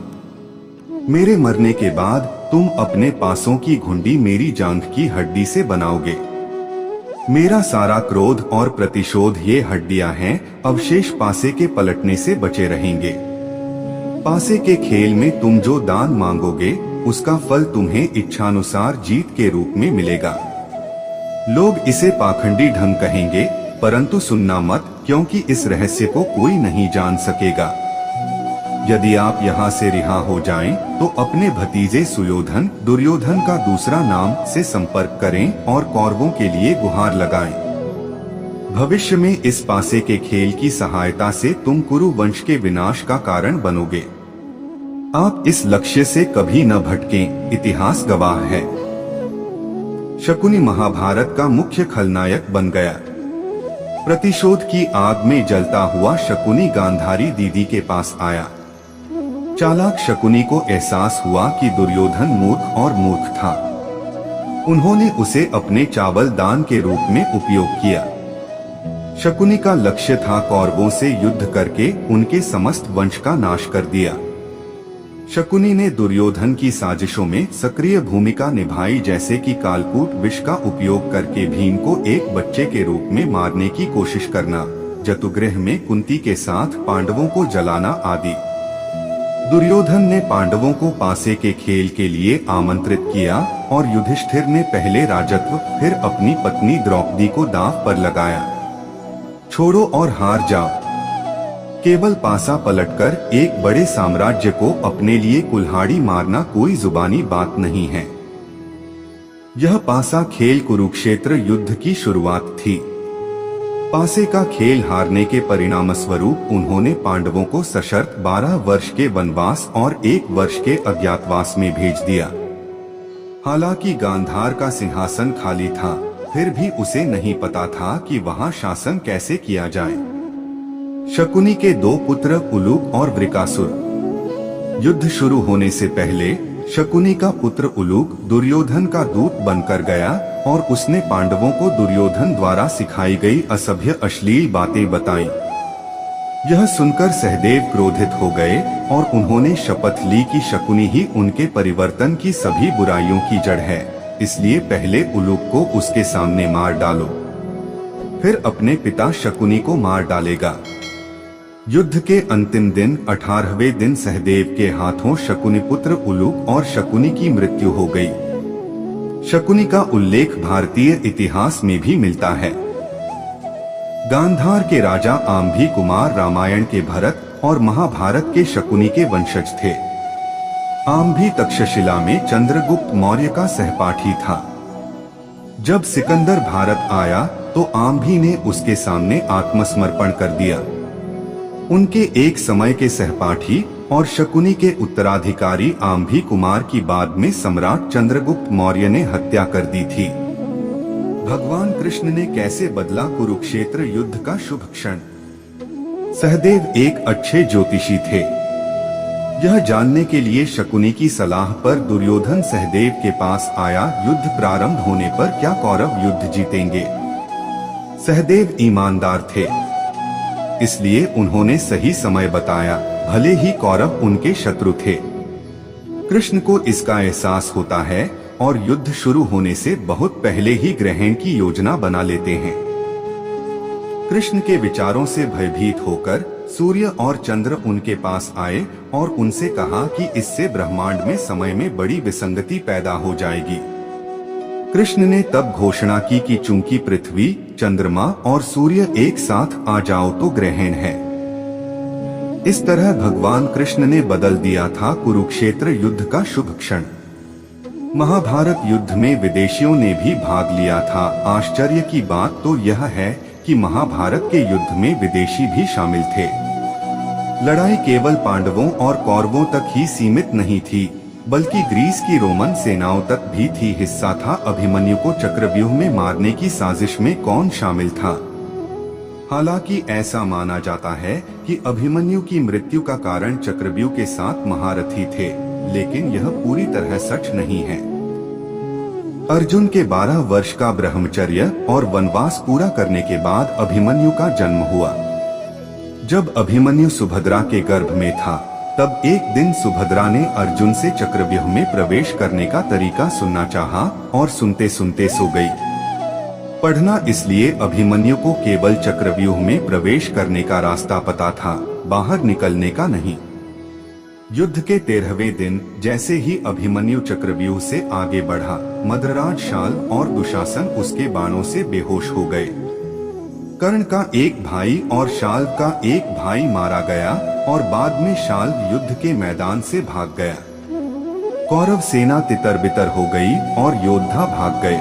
मेरे मरने के बाद तुम अपने पासों की घुंडी मेरी जांघ की हड्डी से बनाओगे। मेरा सारा क्रोध और प्रतिशोध ये हड्डियां हैं, अवशेष पासे के पलटने से बचे रहेंगे। पासे के खेल में तुम जो दान मांगोगे उसका फल तुम्हें इच्छानुसार जीत के रूप में मिलेगा। लोग इसे पाखंडी ढंग कहेंगे, परंतु सुनना मत, क्योंकि इस रहस्य को कोई नहीं जान सकेगा। यदि आप यहाँ से रिहा हो जाएं, तो अपने भतीजे सुयोधन, दुर्योधन का दूसरा नाम से संपर्क करें और कौरवों के लिए गुहार लगाएं। भविष्य में इस पासे के खेल की सहायता से तुम कुरु वंश के विनाश का कारण बनोगे। आप इस लक्ष्य से कभी न भटकें, इतिहास गवाह है। शकुनी महाभारत का मुख्य खलनायक बन गया। प्रतिशोध की आग में जलता हुआ शकुनी गांधारी दीदी के पास आया। चालाक शकुनी को एहसास हुआ कि दुर्योधन मूर्ख और मूर्ख था। उन्होंने उसे अपने चावल दान के रूप में उपयोग किया। शकुनी का लक्ष्य था कौरवों से युद्ध करके उनके समस्त वंश का नाश कर दिया। शकुनी ने दुर्योधन की साजिशों में सक्रिय भूमिका निभाई, जैसे कि कालकूट विष का उपयोग करके भीम को एक बच्चे के रूप में मारने की कोशिश करना, जतुगृह में कुंती के साथ पांडवों को जलाना आदि। दुर्योधन ने पांडवों को पासे के खेल के लिए आमंत्रित किया और युधिष्ठिर ने पहले राजत्व फिर अपनी पत्नी द्रौपदी को दांव पर लगाया। छोड़ो और हार जाओ। केवल पासा पलटकर एक बड़े साम्राज्य को अपने लिए कुल्हाड़ी मारना कोई जुबानी बात नहीं है। यह पासा खेल कुरुक्षेत्र युद्ध की शुरुआत थी। पासे का खेल हारने के परिणामस्वरूप उन्होंने पांडवों को सशर्त 12 वर्ष के वनवास और 1 वर्ष के अज्ञातवास में भेज दिया। हालांकि गांधार का सिंहासन खाली था, फिर भी उसे नहीं पता था कि वहां शासन कैसे किया जाए। शकुनी के 2 पुत्र उलूक और वृकासुर। युद्ध शुरू होने से पहले शकुनी का पुत्र उलूक दुर्योधन का दूत बनकर गया और उसने पांडवों को दुर्योधन द्वारा सिखाई गई असभ्य अश्लील बातें बताई। यह सुनकर सहदेव क्रोधित हो गए और उन्होंने शपथ ली कि शकुनी ही उनके परिवर्तन की सभी बुराइयों की जड़ है, इसलिए पहले उलूक को उसके सामने मार डालो, फिर अपने पिता शकुनी को मार डालेगा। युद्ध के अंतिम दिन 18वें दिन सहदेव के हाथों शकुनी पुत्र उलूक और शकुनी की मृत्यु हो गई। शकुनी का उल्लेख भारतीय इतिहास में भी मिलता है। गांधार के राजा आम्भी कुमार रामायण के भरत और महाभारत के शकुनी के वंशज थे। आम्भी तक्षशिला में चंद्रगुप्त मौर्य का सहपाठी था। जब सिकंदर भारत आया तो आम्भी ने उसके सामने आत्मसमर्पण कर दिया। उनके एक समय के सहपाठी और शकुनी के उत्तराधिकारी आम्भी कुमार की बाद में सम्राट चंद्रगुप्त मौर्य ने हत्या कर दी थी। भगवान कृष्ण ने कैसे बदला कुरुक्षेत्र युद्ध का शुभ क्षण। सहदेव एक अच्छे ज्योतिषी थे। यह जानने के लिए शकुनी की सलाह पर दुर्योधन सहदेव के पास आया, युद्ध प्रारंभ होने पर क्या कौरव युद्ध जीतेंगे। सहदेव ईमानदार थे, इसलिए उन्होंने सही समय बताया, भले ही कौरव उनके शत्रु थे। कृष्ण को इसका एहसास होता है और युद्ध शुरू होने से बहुत पहले ही ग्रहण की योजना बना लेते हैं। कृष्ण के विचारों से भयभीत होकर सूर्य और चंद्र उनके पास आए और उनसे कहा कि इससे ब्रह्मांड में समय में बड़ी विसंगति पैदा हो जाएगी। कृष्ण ने तब घोषणा की कि चूंकि पृथ्वी, चंद्रमा और सूर्य एक साथ आ जाओ तो ग्रहण है। इस तरह भगवान कृष्ण ने बदल दिया था कुरुक्षेत्र युद्ध का शुभ क्षण। महाभारत युद्ध में विदेशियों ने भी भाग लिया था। आश्चर्य की बात तो यह है कि महाभारत के युद्ध में विदेशी भी शामिल थे। लड़ाई केवल पांडवों और कौरवों तक ही सीमित नहीं थी, बल्कि ग्रीस की रोमन सेनाओं तक भी थी। हिस्सा था अभिमन्यु को चक्रव्यूह में मारने की साजिश में कौन शामिल था। हालांकि ऐसा माना जाता है कि अभिमन्यु की मृत्यु का कारण चक्रव्यूह के साथ महारथी थे। लेकिन यह पूरी तरह सच नहीं है। अर्जुन के 12 वर्ष का ब्रह्मचर्य और वनवास पूरा करने के बाद अभिमन्यु का जन्म हुआ। जब अभिमन्यु सुभद्रा के गर्भ में था, तब एक दिन सुभद्रा ने अर्जुन से चक्रव्यूह में प्रवेश करने का तरीका सुनना चाहा और सुनते सुनते सो गई। पढ़ना इसलिए अभिमन्यु को केवल चक्रव्यूह में प्रवेश करने का रास्ता पता था, बाहर निकलने का नहीं। युद्ध के 13वें दिन जैसे ही अभिमन्यु चक्रव्यूह से आगे बढ़ा, मद्रराज शाल और दुशासन उसके बाणों से बेहोश हो गए। कर्ण का एक भाई और शाल का एक भाई मारा गया और बाद में शाल युद्ध के मैदान से भाग गया। कौरव सेना तितर बितर हो गई और योद्धा भाग गए।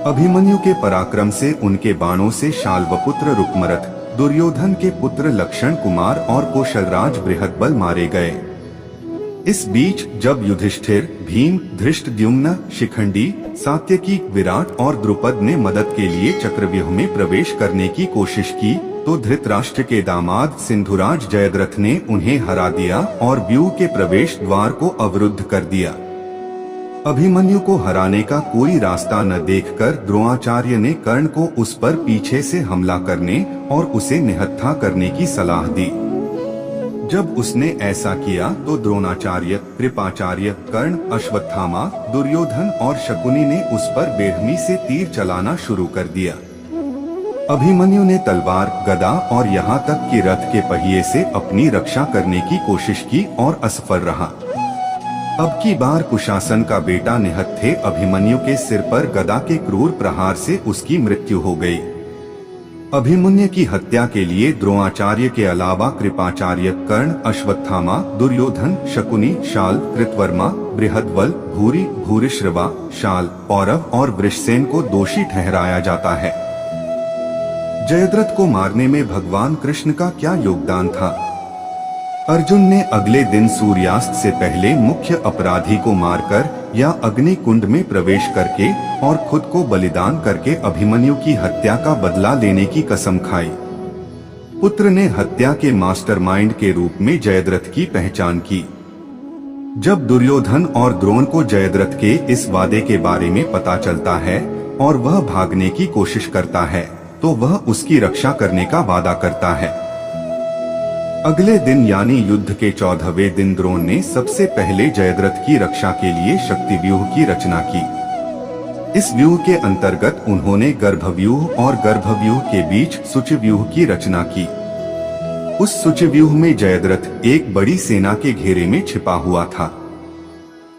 अभिमन्यु के पराक्रम से उनके बाणों से शाल्वपुत्र रुक्मरथ, दुर्योधन के पुत्र लक्षण कुमार और कौशलराज बृहद्बल मारे गए। इस बीच जब युधिष्ठिर, भीम, धृष्टद्युम्न, शिखंडी, सात्यकी, विराट और द्रुपद ने मदद के लिए चक्रव्यूह में प्रवेश करने की कोशिश की, तो धृतराष्ट्र के दामाद सिंधुराज जयद्रथ ने उन्हें हरा दिया और व्यूह के प्रवेश द्वार को अवरुद्ध कर दिया। अभिमन्यु को हराने का कोई रास्ता न देखकर द्रोणाचार्य ने कर्ण को उस पर पीछे से हमला करने और उसे निहत्था करने की सलाह दी। जब उसने ऐसा किया तो द्रोणाचार्य, कृपाचार्य, कर्ण, अश्वत्थामा, दुर्योधन और शकुनी ने उस पर बेरहमी से तीर चलाना शुरू कर दिया। अभिमन्यु ने तलवार, गदा और यहाँ तक कि रथ के पहिए से अपनी रक्षा करने की कोशिश की और असफल रहा। अब की बार कुशासन का बेटा निहत्थे अभिमन्यु के सिर पर गदा के क्रूर प्रहार से उसकी मृत्यु हो गई। अभिमन्यु की हत्या के लिए द्रोणाचार्य के अलावा कृपाचार्य, कर्ण, अश्वत्थामा, दुर्योधन, शकुनी, शाल, कृतवर्मा, बृहद्बल, भूरि, भूरिश्रवा, शाल, पौरव और वृषसेन को दोषी ठहराया जाता है। जयद्रथ को मारने में भगवान कृष्ण का क्या योगदान था? अर्जुन ने अगले दिन सूर्यास्त से पहले मुख्य अपराधी को मारकर या अग्नि कुंड में प्रवेश करके और खुद को बलिदान करके अभिमन्यु की हत्या का बदला लेने की कसम खाई। पुत्र ने हत्या के मास्टरमाइंड के रूप में जयद्रथ की पहचान की। जब दुर्योधन और द्रोण को जयद्रथ के इस वादे के बारे में पता चलता है और वह भागने की कोशिश करता है, तो वह उसकी रक्षा करने का वादा करता है। अगले दिन यानी युद्ध के 14वें दिन द्रोण ने सबसे पहले जयद्रथ की रक्षा के लिए शक्ति व्यूह की रचना की। इस व्यूह के अंतर्गत उन्होंने गर्भव्यूह और गर्भव्यूह के बीच सूच्यव्यूह की रचना की। उस सूच्यव्यूह में जयद्रथ एक बड़ी सेना के घेरे में छिपा हुआ था।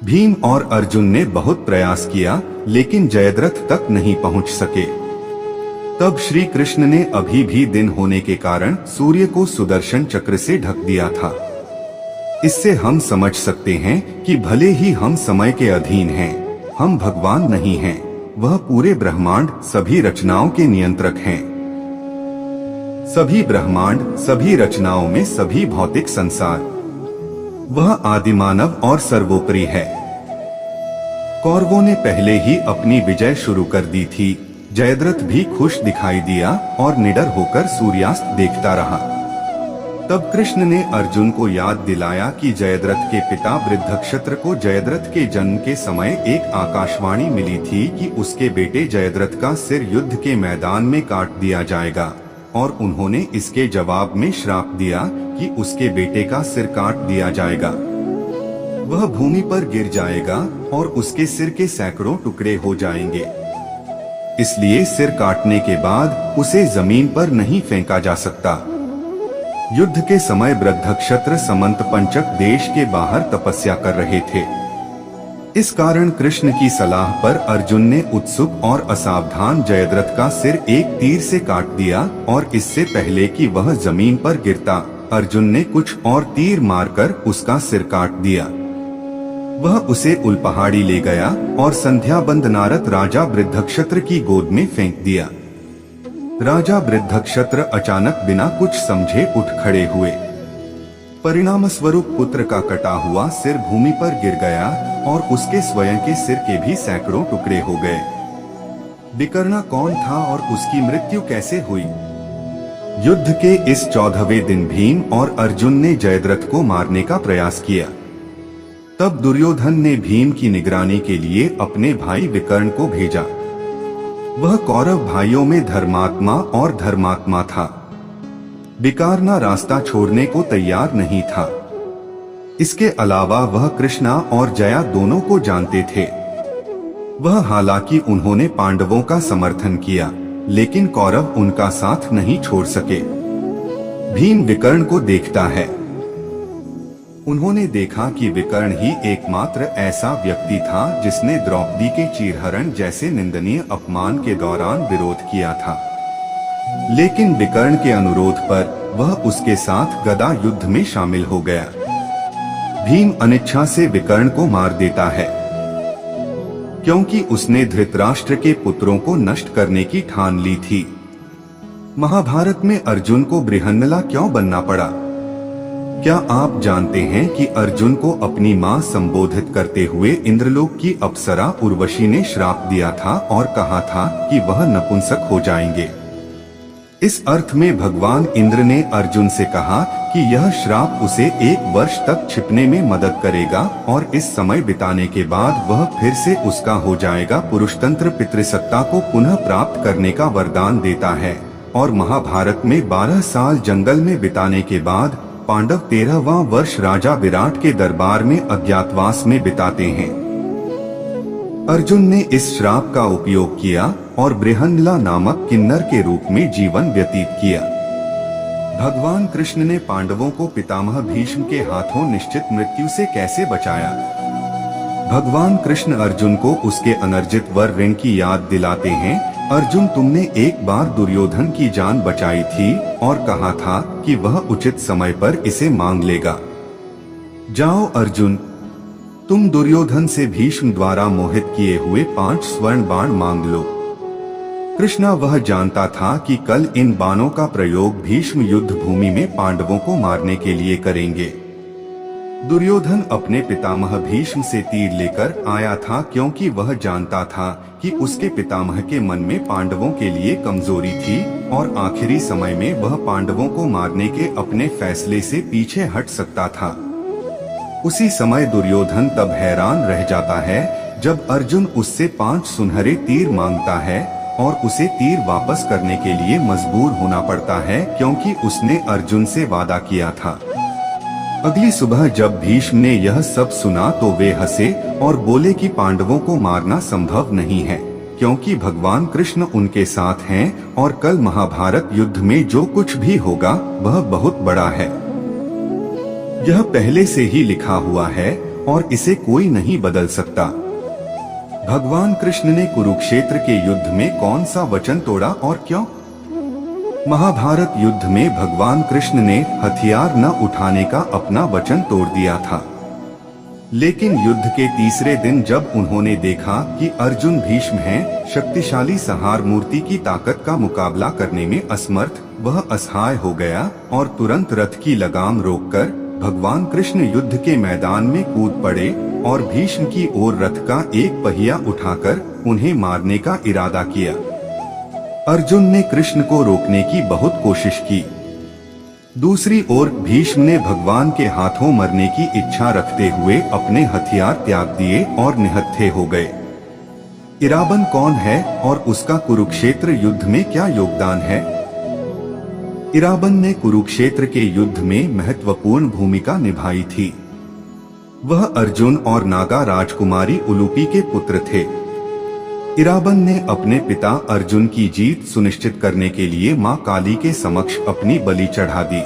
भीम और अर्जुन ने बहुत प्रयास किया, लेकिन जयद्रथ तक नहीं पहुंच सके। तब श्री कृष्ण ने अभी भी दिन होने के कारण सूर्य को सुदर्शन चक्र से ढक दिया था। इससे हम समझ सकते हैं कि भले ही हम समय के अधीन हैं, हम भगवान नहीं हैं। वह पूरे ब्रह्मांड, सभी रचनाओं के नियंत्रक हैं। सभी ब्रह्मांड, सभी रचनाओं में सभी भौतिक संसार, वह आदिमानव और सर्वोपरि है। कौरवों ने पहले ही अपनी विजय शुरू कर दी थी। जयद्रथ भी खुश दिखाई दिया और निडर होकर सूर्यास्त देखता रहा। तब कृष्ण ने अर्जुन को याद दिलाया कि जयद्रथ के पिता वृद्धक्षत्र को जयद्रथ के जन्म के समय एक आकाशवाणी मिली थी कि उसके बेटे जयद्रथ का सिर युद्ध के मैदान में काट दिया जाएगा, और उन्होंने इसके जवाब में श्राप दिया कि उसके बेटे का सिर काट दिया जाएगा। वह भूमि पर गिर जाएगा और उसके सिर के सैकड़ों टुकड़े हो जाएंगे। इसलिए सिर काटने के बाद उसे जमीन पर नहीं फेंका जा सकता। युद्ध के समय वृद्धक्षत्र समंत पंचक देश के बाहर तपस्या कर रहे थे। इस कारण कृष्ण की सलाह पर अर्जुन ने उत्सुक और असावधान जयद्रथ का सिर एक तीर से काट दिया, और इससे पहले कि वह जमीन पर गिरता, अर्जुन ने कुछ और तीर मारकर उसका सिर काट दिया। वह उसे उलपहाड़ी ले गया और संध्याबंद नारद राजा वृद्धक्षत्र की गोद में फेंक दिया। राजा वृद्धक्षत्र अचानक बिना कुछ समझे उठ खड़े हुए। परिणाम स्वरूप पुत्र का कटा हुआ सिर भूमि पर गिर गया और उसके स्वयं के सिर के भी सैकड़ों टुकड़े हो गए। विकर्णा कौन था और उसकी मृत्यु कैसे हुई? युद्ध के इस 14वें दिन भीम और अर्जुन ने जयद्रथ को मारने का प्रयास किया। तब दुर्योधन ने भीम की निगरानी के लिए अपने भाई विकर्ण को भेजा। वह कौरव भाइयों में धर्मात्मा और धर्मात्मा था। विकर्ण रास्ता छोड़ने को तैयार नहीं था। इसके अलावा वह कृष्णा और जया दोनों को जानते थे। वह हालांकि उन्होंने पांडवों का समर्थन किया, लेकिन कौरव उनका साथ नहीं छोड़ सके। भीम विकर्ण को देखता है। उन्होंने देखा कि विकर्ण ही एकमात्र ऐसा व्यक्ति था जिसने द्रौपदी के चीरहरण जैसे निंदनीय अपमान के दौरान विरोध किया था। लेकिन विकर्ण के अनुरोध पर वह उसके साथ गदा युद्ध में शामिल हो गया। भीम अनिच्छा से विकर्ण को मार देता है, क्योंकि उसने धृतराष्ट्र के पुत्रों को नष्ट करने की ठान ली थी। महाभारत में अर्जुन को बृहन्नला क्यों बनना पड़ा? क्या आप जानते हैं कि अर्जुन को अपनी मां संबोधित करते हुए इंद्रलोक की अप्सरा उर्वशी ने श्राप दिया था और कहा था कि वह नपुंसक हो जाएंगे। इस अर्थ में भगवान इंद्र ने अर्जुन से कहा कि यह श्राप उसे 1 वर्ष तक छिपने में मदद करेगा और इस समय बिताने के बाद वह फिर से उसका हो जाएगा। पुरुषतंत्र पितृसत्ता को पुनः प्राप्त करने का वरदान देता है और महाभारत में 12 साल जंगल में बिताने के बाद पांडव 13वां वर्ष राजा विराट के दरबार में अज्ञातवास में बिताते हैं। अर्जुन ने इस श्राप का उपयोग किया और बृहन्नला नामक किन्नर के रूप में जीवन व्यतीत किया। भगवान कृष्ण ने पांडवों को पितामह भीष्म के हाथों निश्चित मृत्यु से कैसे बचाया? भगवान कृष्ण अर्जुन को उसके अनर्जित वर ऋण की याद दिलाते हैं। अर्जुन, तुमने एक बार दुर्योधन की जान बचाई थी और कहा था कि वह उचित समय पर इसे मांग लेगा। जाओ अर्जुन, तुम दुर्योधन से भीष्म द्वारा मोहित किए हुए 5 स्वर्ण बाण मांग लो। कृष्णा वह जानता था कि कल इन बाणों का प्रयोग भीष्म युद्ध भूमि में पांडवों को मारने के लिए करेंगे। दुर्योधन अपने पितामह भीष्म से तीर लेकर आया था, क्योंकि वह जानता था कि उसके पितामह के मन में पांडवों के लिए कमजोरी थी और आखिरी समय में वह पांडवों को मारने के अपने फैसले से पीछे हट सकता था। उसी समय दुर्योधन तब हैरान रह जाता है जब अर्जुन उससे 5 सुनहरे तीर मांगता है और उसे तीर वापस करने के लिए मजबूर होना पड़ता है, क्योंकि उसने अर्जुन से वादा किया था। अगली सुबह जब भीष्म ने यह सब सुना तो वे हंसे और बोले कि पांडवों को मारना संभव नहीं है, क्योंकि भगवान कृष्ण उनके साथ हैं और कल महाभारत युद्ध में जो कुछ भी होगा वह बहुत बड़ा है। यह पहले से ही लिखा हुआ है और इसे कोई नहीं बदल सकता। भगवान कृष्ण ने कुरुक्षेत्र के युद्ध में कौन सा वचन तोड़ा और क्यों? महाभारत युद्ध में भगवान कृष्ण ने हथियार न उठाने का अपना वचन तोड़ दिया था। लेकिन युद्ध के तीसरे दिन जब उन्होंने देखा कि अर्जुन भीष्म हैं, शक्तिशाली संहार मूर्ति की ताकत का मुकाबला करने में असमर्थ, वह असहाय हो गया और तुरंत रथ की लगाम रोककर भगवान कृष्ण युद्ध के मैदान में कूद पड़े और भीष्म की ओर रथ का एक पहिया उठाकर उन्हें मारने का इरादा किया। अर्जुन ने कृष्ण को रोकने की बहुत कोशिश की। दूसरी ओर भीष्म ने भगवान के हाथों मरने की इच्छा रखते हुए अपने हथियार त्याग दिए और निहत्थे हो गए। इराबन कौन है और उसका कुरुक्षेत्र युद्ध में क्या योगदान है? इराबन ने कुरुक्षेत्र के युद्ध में महत्वपूर्ण भूमिका निभाई थी। वह अर्जुन और नागा राजकुमारी उलूपी के पुत्र थे। इराबन ने अपने पिता अर्जुन की जीत सुनिश्चित करने के लिए मां काली के समक्ष अपनी बलि चढ़ा दी।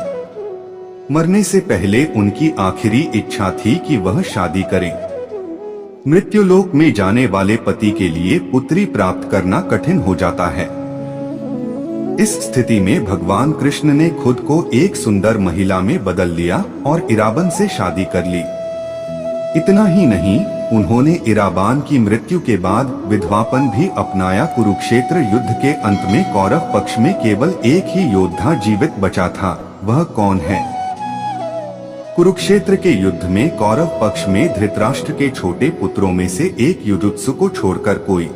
मरने से पहले उनकी आखिरी इच्छा थी कि वह शादी करें। मृत्युलोक में जाने वाले पति के लिए पुत्री प्राप्त करना कठिन हो जाता है। इस स्थिति में भगवान कृष्ण ने खुद को एक सुंदर महिला में बदल लिया और इराबन से शादी कर ली। इतना ही नहीं, उन्होंने इराबान की मृत्यु के बाद विधवापन भी अपनाया। कुरुक्षेत्र युद्ध के अंत में कौरव पक्ष में केवल एक ही योद्धा जीवित बचा था। वह कौन है? कुरुक्षेत्र के युद्ध में कौरव पक्ष में धृतराष्ट्र के छोटे पुत्रों में से एक युयुत्सु को छोड़कर कोई